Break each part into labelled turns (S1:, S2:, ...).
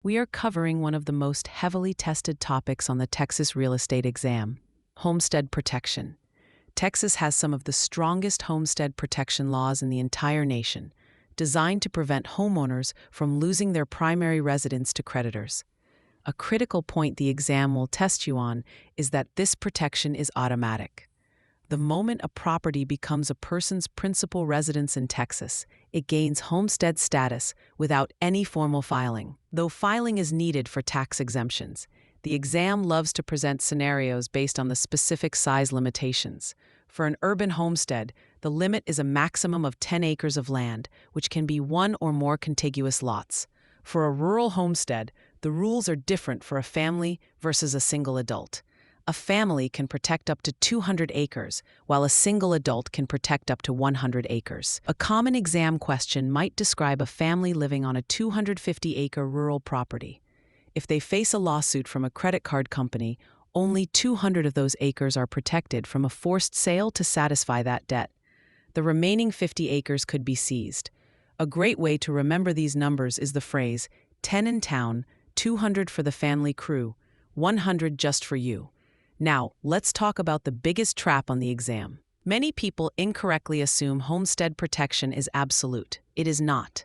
S1: we are covering one of the most heavily tested topics on the Texas real estate exam: homestead protection. Texas has some of the strongest homestead protection laws in the entire nation, designed to prevent homeowners from losing their primary residence to creditors. A critical point the exam will test you on is that this protection is automatic. The moment a property becomes a person's principal residence in Texas, it gains homestead status without any formal filing. Though filing is needed for tax exemptions, the exam loves to present scenarios based on the specific size limitations. For an urban homestead, the limit is a maximum of 10 acres of land, which can be one or more contiguous lots. For a rural homestead, the rules are different for a family versus a single adult. A family can protect up to 200 acres, while a single adult can protect up to 100 acres. A common exam question might describe a family living on a 250-acre rural property. If they face a lawsuit from a credit card company, only 200 of those acres are protected from a forced sale to satisfy that debt. The remaining 50 acres could be seized. A great way to remember these numbers is the phrase, 10 in town, 200 for the family crew, 100 just for you. Now, let's talk about the biggest trap on the exam. Many people incorrectly assume homestead protection is absolute. It is not.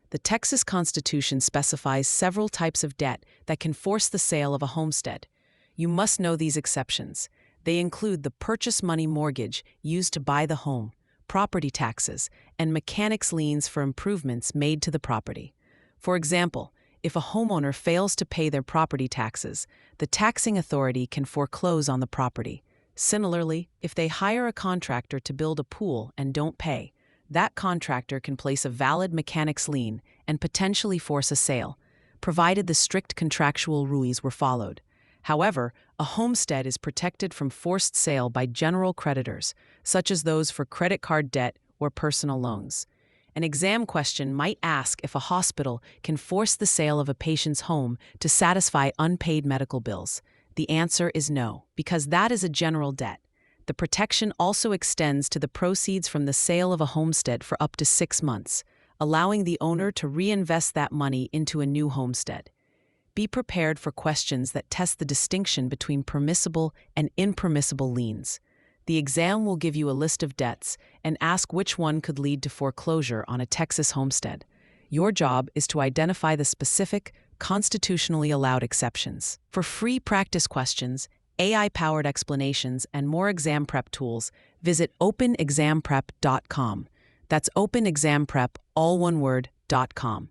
S1: The Texas Constitution specifies several types of debt that can force the sale of a homestead. You must know these exceptions. They include the purchase money mortgage used to buy the home, property taxes, and mechanics liens for improvements made to the property. For example, if a homeowner fails to pay their property taxes, the taxing authority can foreclose on the property. Similarly, if they hire a contractor to build a pool and don't pay, that contractor can place a valid mechanics lien and potentially force a sale, provided the strict contractual rules were followed. However, a homestead is protected from forced sale by general creditors, such as those for credit card debt or personal loans. An exam question might ask if a hospital can force the sale of a patient's home to satisfy unpaid medical bills. The answer is no, because that is a general debt. The protection also extends to the proceeds from the sale of a homestead for up to 6 months, allowing the owner to reinvest that money into a new homestead. Be prepared for questions that test the distinction between permissible and impermissible liens. The exam will give you a list of debts and ask which one could lead to foreclosure on a Texas homestead. Your job is to identify the specific, constitutionally allowed exceptions. For free practice questions, AI-powered explanations, and more exam prep tools, visit openexamprep.com. That's openexamprep, all one word, .com.